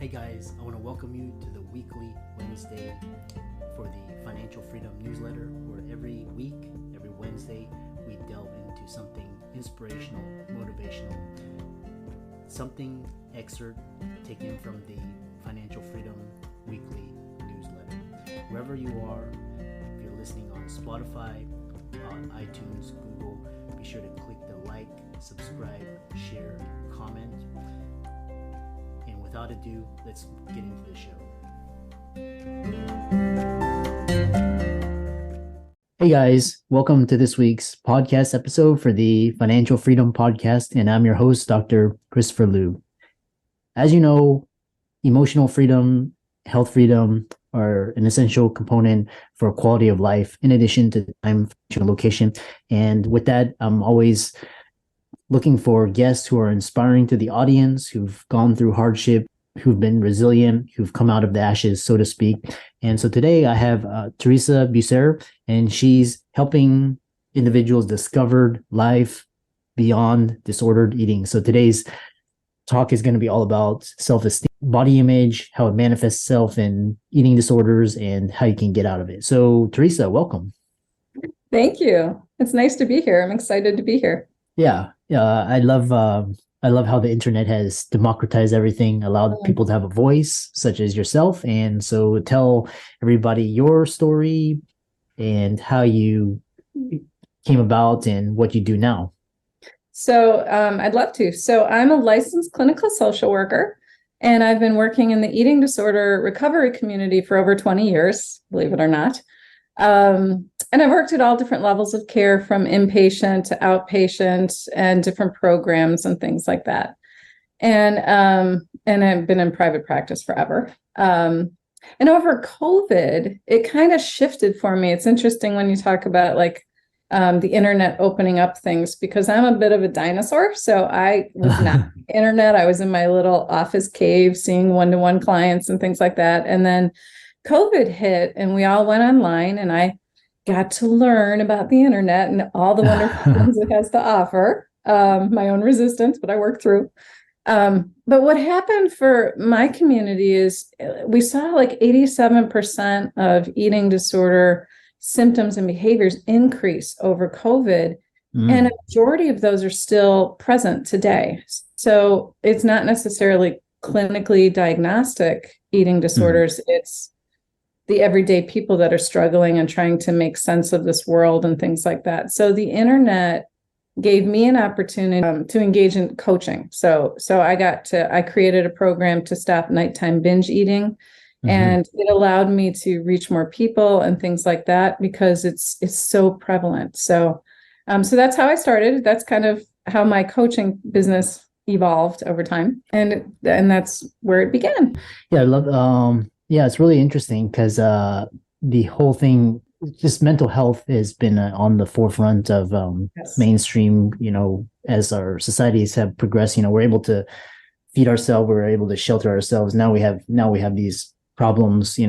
Hey guys, I want to welcome you to the weekly Wednesday for the Financial Freedom newsletter, where every week, every Wednesday, we delve into something inspirational, motivational, something excerpt taken from the Financial Freedom weekly newsletter. Wherever you are, if you're listening on Spotify, on iTunes, Google, be sure to click the like, subscribe, share, comment. And without ado, let's get into the show. Hey guys, welcome to this week's podcast episode for the Financial Freedom Podcast, and I'm your host, Dr. Christopher Liu. As you know, emotional freedom, health freedom are an essential component for quality of life, in addition to time, location. And with that, I'm always looking for guests who are inspiring to the audience, who've gone through hardship, who've been resilient, who've come out of the ashes, so to speak. And so today I have Theresa Bussert, and she's helping individuals discover life beyond disordered eating. So today's talk is going to be all about self-esteem, body image, how it manifests itself in eating disorders, and how you can get out of it. So Theresa, welcome. Thank you. It's nice to be here. I'm excited to be here. Yeah, I love how the internet has democratized everything, allowed people to have a voice, such as yourself. And so tell everybody your story and how you came about and what you do now. So I'd love to. So I'm a licensed clinical social worker, and I've been working in the eating disorder recovery community for over 20 years, believe it or not. And I've worked at all different levels of care, from inpatient to outpatient, and different programs and things like that. And I've been in private practice forever. And over COVID, it kind of shifted for me. It's interesting when you talk about the internet opening up things, because I'm a bit of a dinosaur. So I was not on the internet. I was in my little office cave seeing one-to-one clients and things like that. And then COVID hit and we all went online, and I got to learn about the internet and all the wonderful things it has to offer. My own resistance, but I worked through. But what happened for my community is we saw 87% of eating disorder symptoms and behaviors increase over COVID. And a majority of those are still present today. So it's not necessarily clinically diagnostic eating disorders. It's the everyday people that are struggling and trying to make sense of this world and things like that. So the internet gave me an opportunity to engage in coaching. So I created a program to stop nighttime binge eating, and it allowed me to reach more people and things like that, because it's so prevalent. So that's how I started. That's kind of how my coaching business evolved over time, and that's where it began. Yeah, I love. Yeah, it's really interesting because the whole thing, just mental health, has been on the forefront of mainstream, as our societies have progressed. We're able to feed ourselves, we're able to shelter ourselves. Now we have these problems,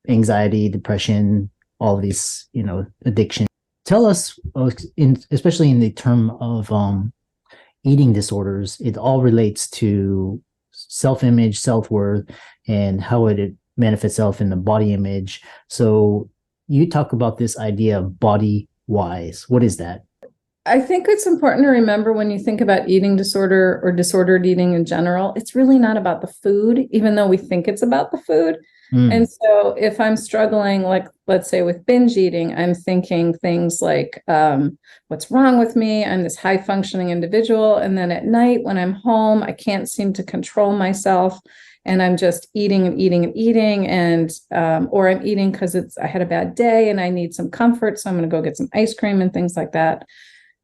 anxiety, depression, all of these, addiction. Tell us, especially in the term of eating disorders, it all relates to self-image, self-worth, and how it manifests itself in the body image. So you talk about this idea of body wise. What is that? I think it's important to remember, when you think about eating disorder or disordered eating in general, it's really not about the food, even though we think it's about the food. And so if I'm struggling, let's say with binge eating, I'm thinking things like, what's wrong with me? I'm this high functioning individual. And then at night when I'm home, I can't seem to control myself. And I'm just eating and eating and eating, and or I'm eating because I had a bad day and I need some comfort, so I'm going to go get some ice cream and things like that.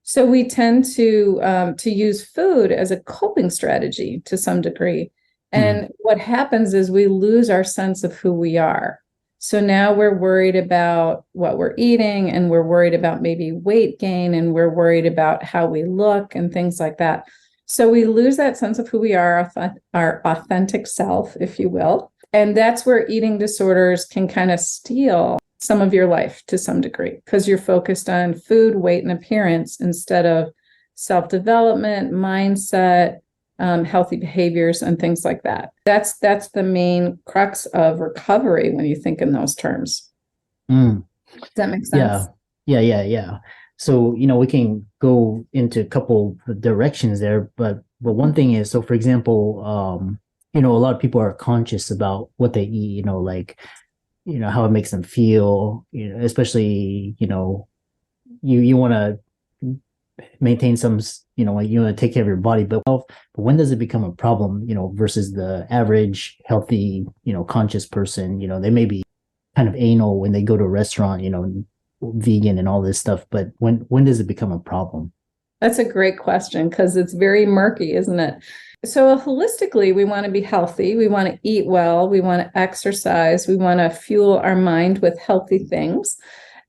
So we tend to use food as a coping strategy to some degree. And what happens is we lose our sense of who we are. So now we're worried about what we're eating, and we're worried about maybe weight gain, and we're worried about how we look and things like that. So we lose that sense of who we are, our authentic self, if you will. And that's where eating disorders can kind of steal some of your life to some degree, because you're focused on food, weight, and appearance instead of self-development, mindset, healthy behaviors and things like that. That's the main crux of recovery when you think in those terms. Mm. Does that make Yeah. sense? Yeah. So, we can go into a couple of directions there, but one thing is, so for example, a lot of people are conscious about what they eat, like, how it makes them feel, especially, you want to maintain some, like you want to take care of your body, but when does it become a problem, versus the average healthy, conscious person, they may be kind of anal when they go to a restaurant, vegan and all this stuff, but when does it become a problem? That's a great question because it's very murky, isn't it? So holistically, we want to be healthy. We want to eat well. We want to exercise. We want to fuel our mind with healthy things.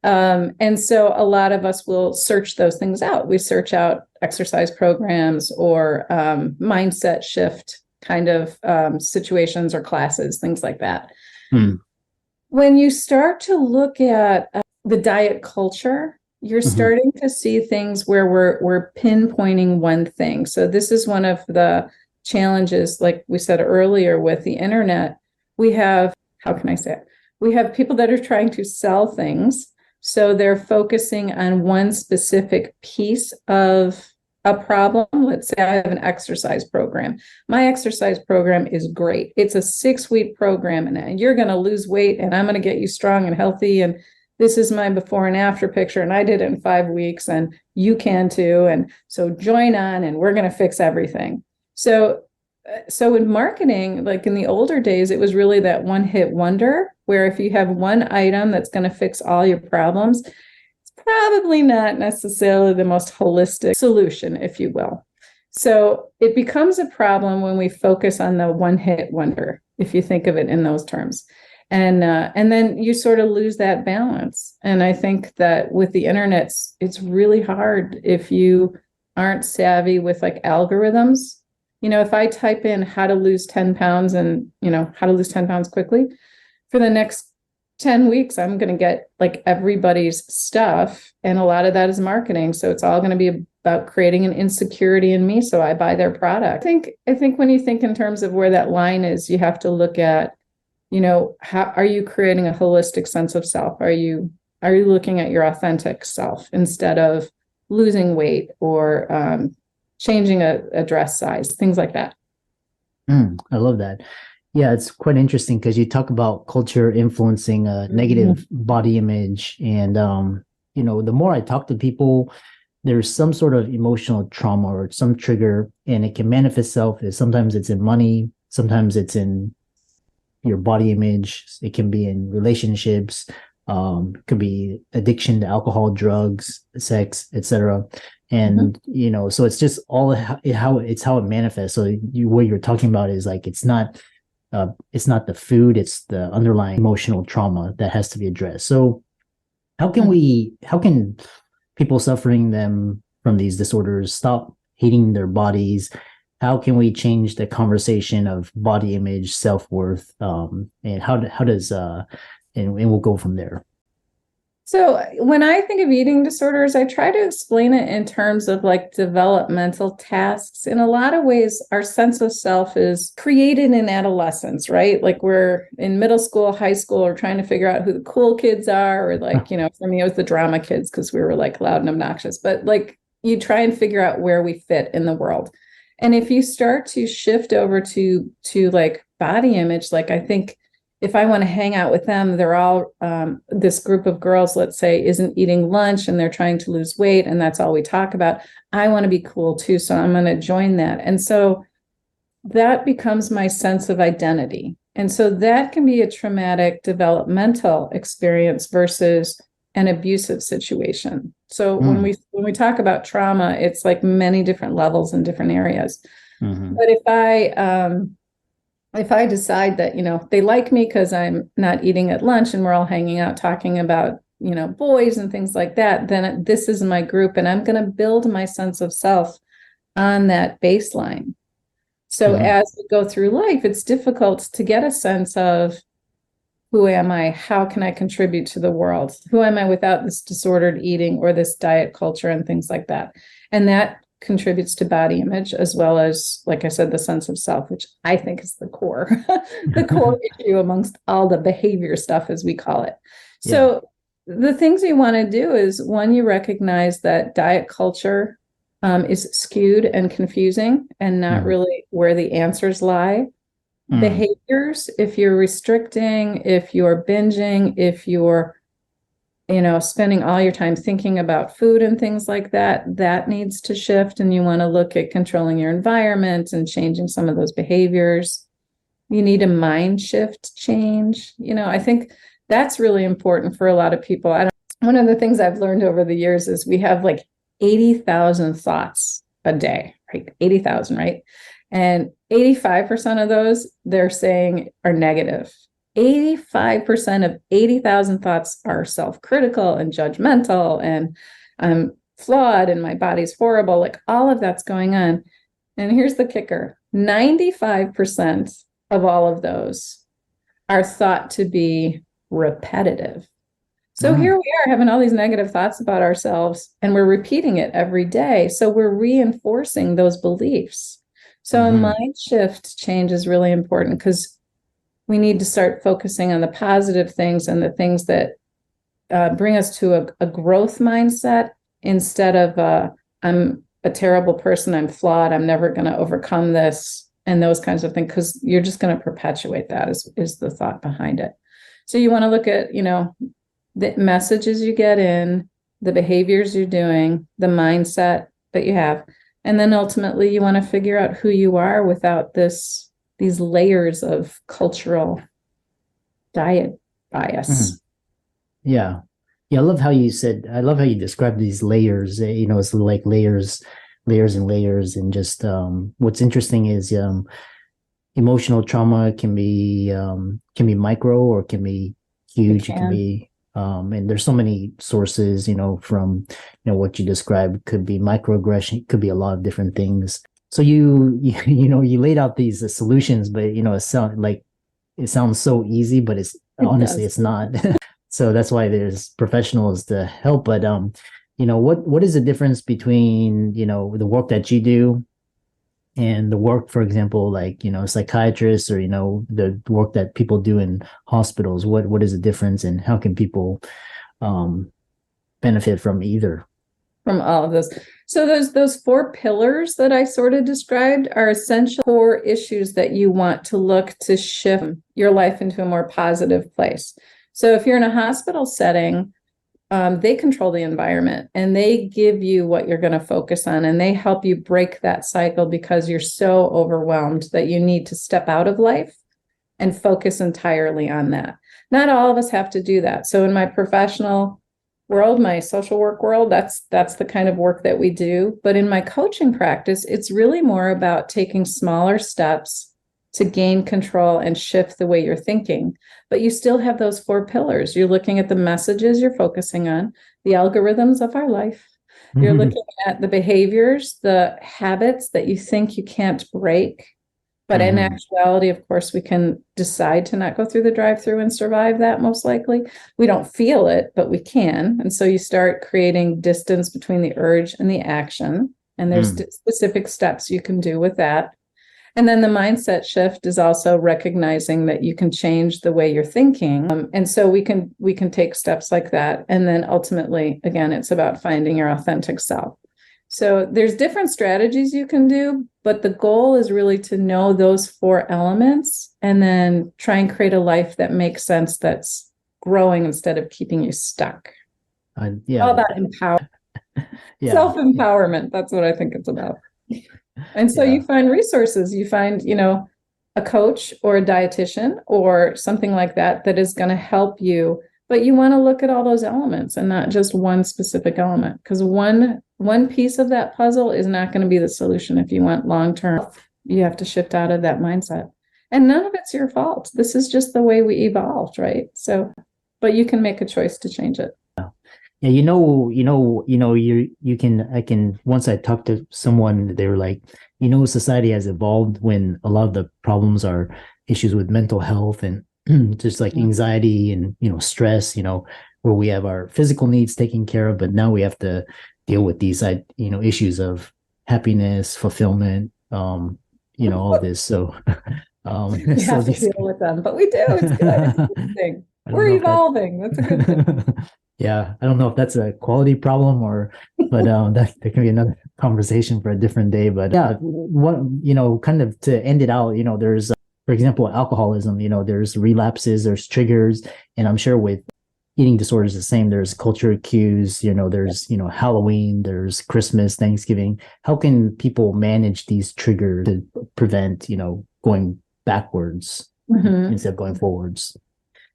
And so a lot of us will search those things out. We search out exercise programs or mindset shift kind of situations or classes, things like that. Hmm. When you start to look at the diet culture, you're starting to see things where we're pinpointing one thing. So this is one of the challenges, like we said earlier, with the internet. We have, how can I say it? We have people that are trying to sell things. So they're focusing on one specific piece of a problem. Let's say I have an exercise program. My exercise program is great. It's a 6-week program, and you're going to lose weight, and I'm going to get you strong and healthy. And this is my before and after picture, and I did it in 5 weeks, and you can too. And so join on, and we're going to fix everything. So in marketing, like in the older days, it was really that one-hit wonder, where if you have one item that's going to fix all your problems, it's probably not necessarily the most holistic solution, if you will. So it becomes a problem when we focus on the one-hit wonder, if you think of it in those terms. And then you sort of lose that balance. And I think that with the internet, it's really hard if you aren't savvy with like algorithms. If I type in how to lose 10 pounds and, how to lose 10 pounds quickly, for the next 10 weeks, I'm going to get like everybody's stuff. And a lot of that is marketing. So it's all going to be about creating an insecurity in me. So I buy their product. I think when you think in terms of where that line is, you have to look at, how are you creating a holistic sense of self? Are you looking at your authentic self instead of losing weight or changing a dress size, things like that? I love that. Yeah, it's quite interesting because you talk about culture influencing a negative body image. And, the more I talk to people, there's some sort of emotional trauma or some trigger, and it can manifest itself as sometimes it's in money, sometimes it's in your body image. It can be in relationships, could be addiction to alcohol, drugs, sex, etc. And so it's just all how it manifests. So what you're talking about is like it's not the food, it's the underlying emotional trauma that has to be addressed. So how can people suffering from these disorders stop hating their bodies? How can we change the conversation of body image, self-worth, and how does and we'll go from there. So when I think of eating disorders, I try to explain it in terms of like developmental tasks. In a lot of ways, our sense of self is created in adolescence, right? Like we're in middle school, high school, or trying to figure out who the cool kids are, or like, for me, it was the drama kids because we were like loud and obnoxious. But like you try and figure out where we fit in the world. And if you start to shift over to like body image, like I think if I want to hang out with them, they're all this group of girls, let's say, isn't eating lunch and they're trying to lose weight. And that's all we talk about. I want to be cool too. So I'm going to join that. And so that becomes my sense of identity. And so that can be a traumatic developmental experience versus an abusive situation. So when we talk about trauma, it's like many different levels in different areas. But if I decide that, they like me because I'm not eating at lunch and we're all hanging out talking about, boys and things like that, then this is my group and I'm going to build my sense of self on that baseline. So as we go through life, it's difficult to get a sense of who am I? How can I contribute to the world? Who am I without this disordered eating or this diet culture and things like that? And that contributes to body image, as well as, like I said, the sense of self, which I think is the core, the core issue amongst all the behavior stuff, as we call it. So the things you want to do is, one, you recognize that diet culture is skewed and confusing and not really where the answers lie. Behaviors, if you're restricting, if you're binging, if you're spending all your time thinking about food and things like that, that needs to shift. And you want to look at controlling your environment and changing some of those behaviors. You need a mind shift change. I think that's really important for a lot of people. One of the things I've learned over the years is we have like 80,000 thoughts a day, right? 80,000, right? And 85% of those, they're saying, are negative. 85% of 80,000 thoughts are self-critical and judgmental, and I'm flawed and my body's horrible. Like, all of that's going on. And here's the kicker. 95% of all of those are thought to be repetitive. So here we are having all these negative thoughts about ourselves, and we're repeating it every day. So we're reinforcing those beliefs. So a mind shift change is really important, because we need to start focusing on the positive things and the things that bring us to a growth mindset, instead of I'm a terrible person, I'm flawed, I'm never going to overcome this, and those kinds of things, because you're just going to perpetuate that is the thought behind it. So you want to look at, the messages you get in, the behaviors you're doing, the mindset that you have, and then ultimately you want to figure out who you are without these layers of cultural diet bias. Yeah. I love how you described these layers. It's like layers and layers. And just what's interesting is emotional trauma can be micro, or can be huge. It can be and there's so many sources, from what you described. Could be microaggression, could be a lot of different things. So you laid out these solutions, but it sounds so easy, but honestly it's not. So that's why there's professionals to help. But what is the difference between the work that you do and the work, for example, like psychiatrists, or the work that people do in hospitals? What is the difference, and how can people benefit from either? From all of those. So those 4 pillars that I sort of described are essential core issues that you want to look to shift your life into a more positive place. So if you're in a hospital setting, they control the environment, and they give you what you're going to focus on, and they help you break that cycle, because you're so overwhelmed that you need to step out of life and focus entirely on that. Not all of us have to do that. So in my professional world, my social work world, that's the kind of work that we do. But in my coaching practice, it's really more about taking smaller steps to gain control and shift the way you're thinking. But you still have those 4 pillars. You're looking at the messages you're focusing on, the algorithms of our life. You're looking at the behaviors, the habits that you think you can't break. But in actuality, of course, we can decide to not go through the drive-through and survive that, most likely. We don't feel it, but we can. And so you start creating distance between the urge and the action. And there's specific steps you can do with that. And then the mindset shift is also recognizing that you can change the way you're thinking. And so we can take steps like that. And then ultimately, again, it's about finding your authentic self. So there's different strategies you can do, but the goal is really to know those 4 elements, and then try and create a life that makes sense, that's growing instead of keeping you stuck. All about self-empowerment. That's what I think it's about. And so you find resources, you find, a coach or a dietitian or something like that is going to help you. But you want to look at all those elements and not just one specific element, because one piece of that puzzle is not going to be the solution. If you want long-term, you have to shift out of that mindset. And none of it's your fault. This is just the way we evolved, right? So, but you can make a choice to change it. Yeah, I can, once I talked to someone, they were like, society has evolved when a lot of the problems are issues with mental health and just like anxiety and, stress, where we have our physical needs taken care of, but now we have to deal with these, issues of happiness, fulfillment, all this. So, We so have to these, deal with them, but we do. It's good. It's a good thing. I don't We're know if that, evolving. That's a good thing. yeah, I don't know if that's a quality problem but that can be another conversation for a different day. But yeah, what, kind of to end it out, there's, for example, alcoholism, there's relapses, there's triggers, and I'm sure with eating disorders the same. There's cultural cues, there's, Halloween, there's Christmas, Thanksgiving. How can people manage these triggers to prevent, going backwards instead of going forwards?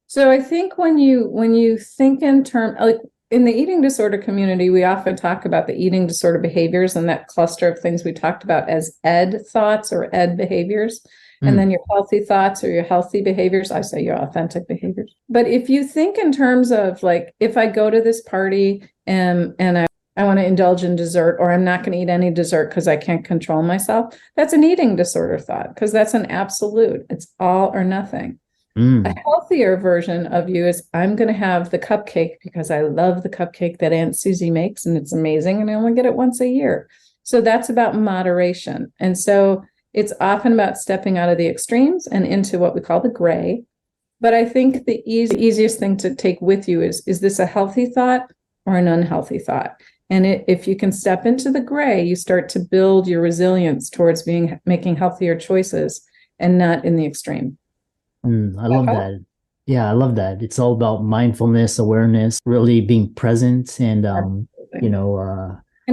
So I think when you think in term, like in the eating disorder community, we often talk about the eating disorder behaviors and that cluster of things we talked about as ed thoughts or ed behaviors. And then your healthy thoughts or your healthy behaviors, I say your authentic behaviors. But if you think in terms of like, if I go to this party and I want to indulge in dessert, or I'm not going to eat any dessert because I can't control myself, that's an eating disorder thought, because that's an absolute. It's all or nothing. A healthier version of you is I'm going to have the cupcake because I love the cupcake that Aunt Susie makes and it's amazing and I only get it once a year. So that's about moderation. And so it's often about stepping out of the extremes and into what we call the gray. But I think the easiest thing to take with you is this a healthy thought or an unhealthy thought? And if you can step into the gray, you start to build your resilience towards making healthier choices and not in the extreme. I love that. Yeah, I love that. It's all about mindfulness, awareness, really being present and, and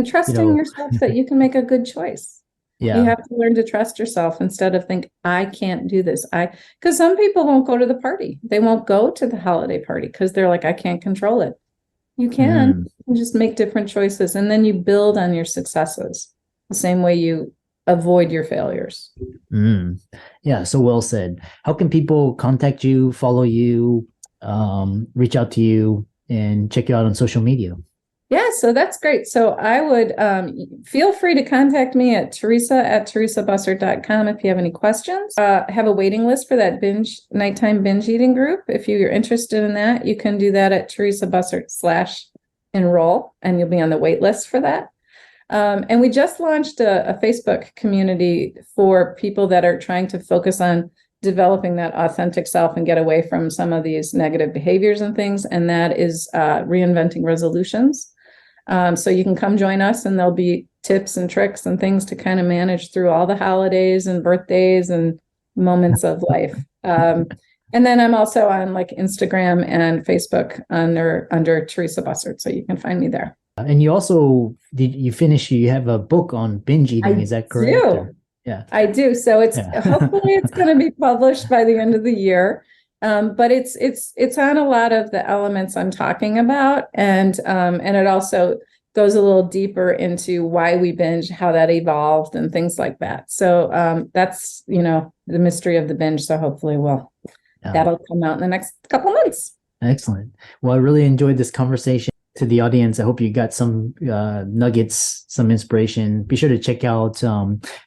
trusting yourself that you can make a good choice. Yeah. You have to learn to trust yourself instead of think, I can't do this. Because some people won't go to the party. They won't go to the holiday party because they're like, I can't control it. You can just make different choices. And then you build on your successes the same way you avoid your failures. Yeah, so well said. How can people contact you, follow you, reach out to you, and check you out on social media? Yeah, so that's great. So I would feel free to contact me at Theresa@theresabussert.com if you have any questions. Have a waiting list for that nighttime binge eating group. If you're interested in that, you can do that at Theresa Bussert/enroll, and you'll be on the wait list for that. And we just launched a Facebook community for people that are trying to focus on developing that authentic self and get away from some of these negative behaviors and things. And that is reinventing resolutions. So you can come join us and there'll be tips and tricks and things to kind of manage through all the holidays and birthdays and moments of life. And then I'm also on like Instagram and Facebook under Theresa Bussert. So you can find me there. And you also you have a book on binge eating, is that correct? Yeah, I do. So hopefully it's going to be published by the end of the year. But it's on a lot of the elements I'm talking about, and it also goes a little deeper into why we binge, how that evolved, and things like that. So that's the mystery of the binge. So hopefully that'll come out in the next couple months. Excellent. Well, I really enjoyed this conversation. To the audience, I hope you got some nuggets, some inspiration. Be sure to check out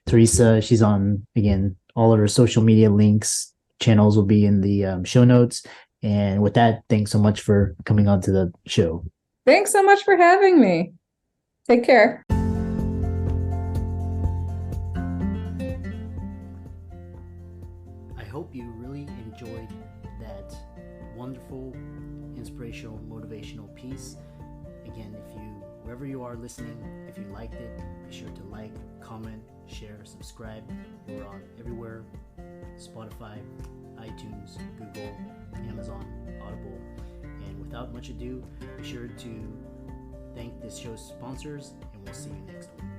Theresa. She's on, again, all of her social media links, channels will be in the show notes. And with that, thanks so much for coming on to the show. Thanks so much for having me. Take care. I hope you really enjoyed that wonderful, inspirational, motivational piece. Again, wherever you are listening, if you liked it, be sure to like, comment, share, subscribe. We're on everywhere: Spotify, iTunes, Google, Amazon, Audible. And without much ado, be sure to thank this show's sponsors, and we'll see you next time.